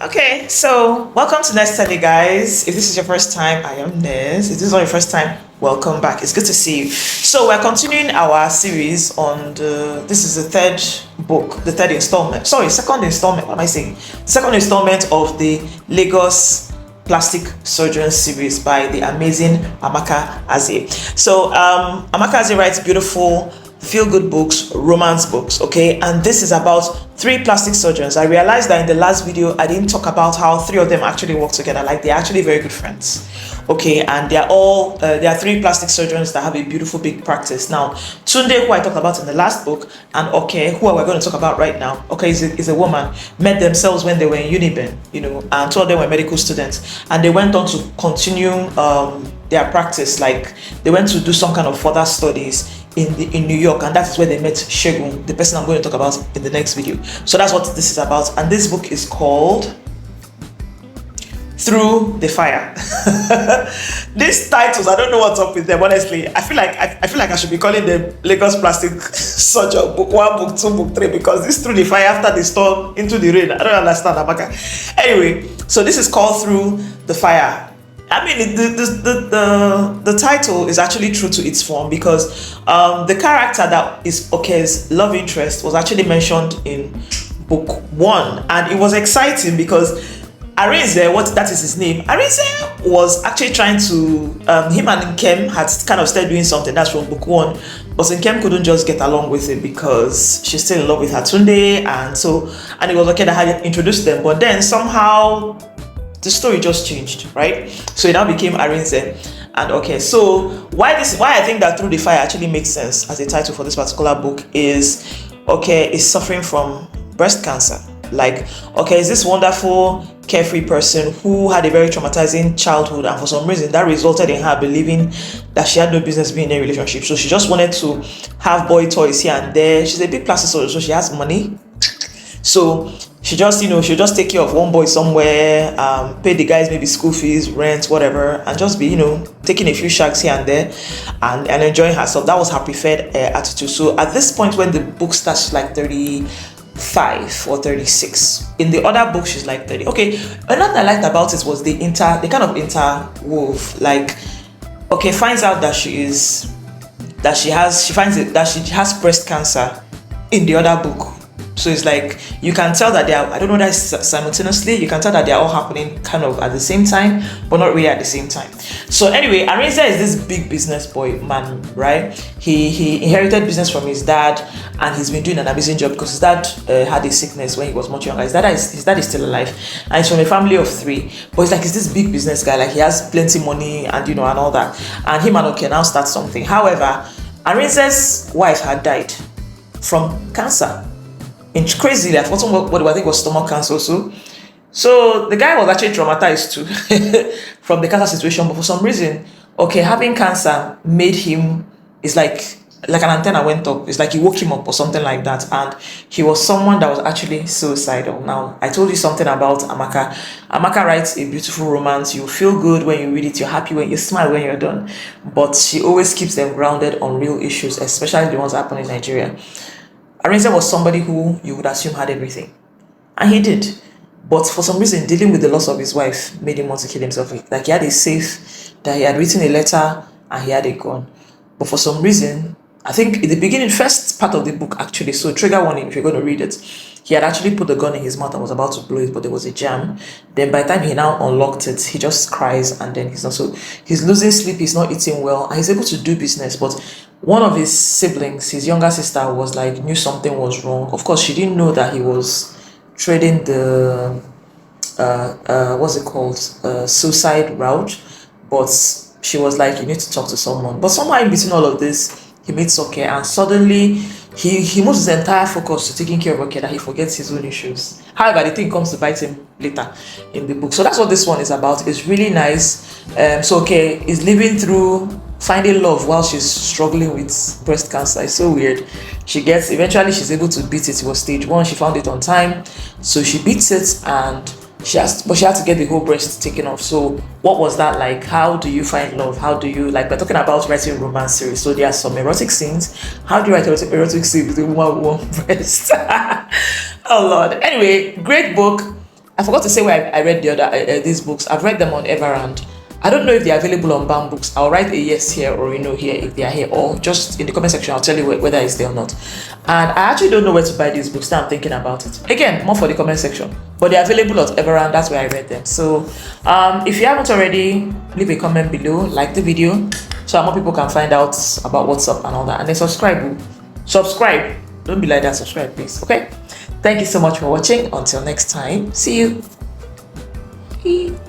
Okay, so welcome to Nest Study, guys. If this is your first time, I am Nest. If this is not your first time, welcome back. It's good to see you. So we're continuing our series on this is the third book, the third installment. Sorry, second installment. What am I saying? The second installment of the Lagos Plastic Surgeon series by the amazing Amamka Azie. So Amamka Azie writes beautiful feel-good books, romance books, okay? And this is about three plastic surgeons. I realized that in the last video, I didn't talk about how three of them actually work together. Like, they're actually very good friends, okay? And they're all, there are three plastic surgeons that have a beautiful big practice. Now, Tunde, who I talked about in the last book, and Okay, who we're going to talk about right now, Okay, is a woman, met themselves when they were in Uniben, you know, and two of them were medical students. And they went on to continue their practice. Like, they went to do some kind of further studies in New York, and that is where they met Shegun, the person I'm going to talk about in the next video. So that's what this is about, and this book is called Through the Fire. These titles, I don't know what's up with them, honestly. I feel like I should be calling them Lagos Plastic Surgeon book 1, book 2, book 3, because this Through the Fire after the storm into the rain. I don't understand, Amaka. Anyway, so this is called Through the Fire. I mean, the title is actually true to its form, because the character that is Oke's love interest was actually mentioned in book 1, and it was exciting because Azie, that is his name, Azie was actually trying to, him and Nkem had kind of started doing something. That's from book 1, but Nkem couldn't just get along with it because she's still in love with her Tunde, and it was Oke that had introduced them, but then somehow the story just changed, right? So it now became Arinze and Okay. So why I think that Through the Fire actually makes sense as a title for this particular book is Okay is suffering from breast cancer. Like, Okay is this wonderful, carefree person who had a very traumatizing childhood, and for some reason that resulted in her believing that she had no business being in a relationship. So she just wanted to have boy toys here and there. She's a big plastic surgeon, so she has money. So she just, she'll just take care of one boy somewhere, pay the guys maybe school fees, rent, whatever, and just be, taking a few shags here and there and enjoying herself. That was her preferred attitude. So at this point, when the book starts, she's like 35 or 36. In the other book, she's like 30. Okay, another I liked about it was the kind of interwove. Like, Okay finds out that she has breast cancer in the other book. So it's like, you can tell that they are, I don't know that simultaneously, you can tell that they are all happening kind of at the same time, but not really at the same time. So anyway, Arinze is this big business boy man, right? He inherited business from his dad, and he's been doing an amazing job because his dad had a sickness when he was much younger. His dad is still alive, and he's from a family of 3. But he's this big business guy, like he has plenty money and and all that. And him and Okay now start something. However, Arinze's wife had died from cancer. It's crazy. Like, what I think was stomach cancer also. So the guy was actually traumatized too from the cancer situation, but for some reason, Okay, having cancer made him, it's like an antenna went up. It's like he woke him up or something like that. And he was someone that was actually suicidal. Now, I told you something about Amamka. Amamka writes a beautiful romance. You feel good when you read it. You're happy when you smile when you're done. But she always keeps them grounded on real issues, especially the ones that happen in Nigeria. Arinze was somebody who you would assume had everything, and he did. But for some reason, dealing with the loss of his wife made him want to kill himself. Like, he had a safe that he had written a letter, and he had a gun. But for some reason, I think in the beginning, first part of the book actually, so trigger warning if you're going to read it, he had actually put the gun in his mouth and was about to blow it, but there was a jam. Then by the time he now unlocked it, he just cries, and then he's losing sleep, he's not eating well, and he's able to do business. But one of his siblings, his younger sister, knew something was wrong. Of course, she didn't know that he was trading the suicide route, but she was like, you need to talk to someone. But somehow in between all of this, he meets Okay, and suddenly he moves his entire focus to taking care of Okay, that he forgets his own issues. However, the thing comes to bite him later in the book. So that's what this one is about. It's really nice. So Okay is living through finding love while she's struggling with breast cancer. It's so weird. Eventually she's able to beat it. It was stage 1. She found it on time, so she beats it, and she had to get the whole breast taken off. So what was that like? How do you find love? How do you, we're talking about writing romance series, so there are some erotic scenes. How do you write erotic scenes with a woman with one breast? Oh Lord. Anyway, great book. I forgot to say where I read the other these books. I've read them on Everand. I don't know if they're available on Bound Books. I'll write a yes here or here if they are here, or just in the comment section I'll tell you whether it's there or not. And I actually don't know where to buy these books. Now I'm thinking about it. Again, more for the comment section. But they're available on Everand. That's where I read them. So if you haven't already, leave a comment below, like the video, so more people can find out about what's up and all that. And then subscribe. Subscribe. Don't be like that. Subscribe, please. Okay. Thank you so much for watching. Until next time. See you.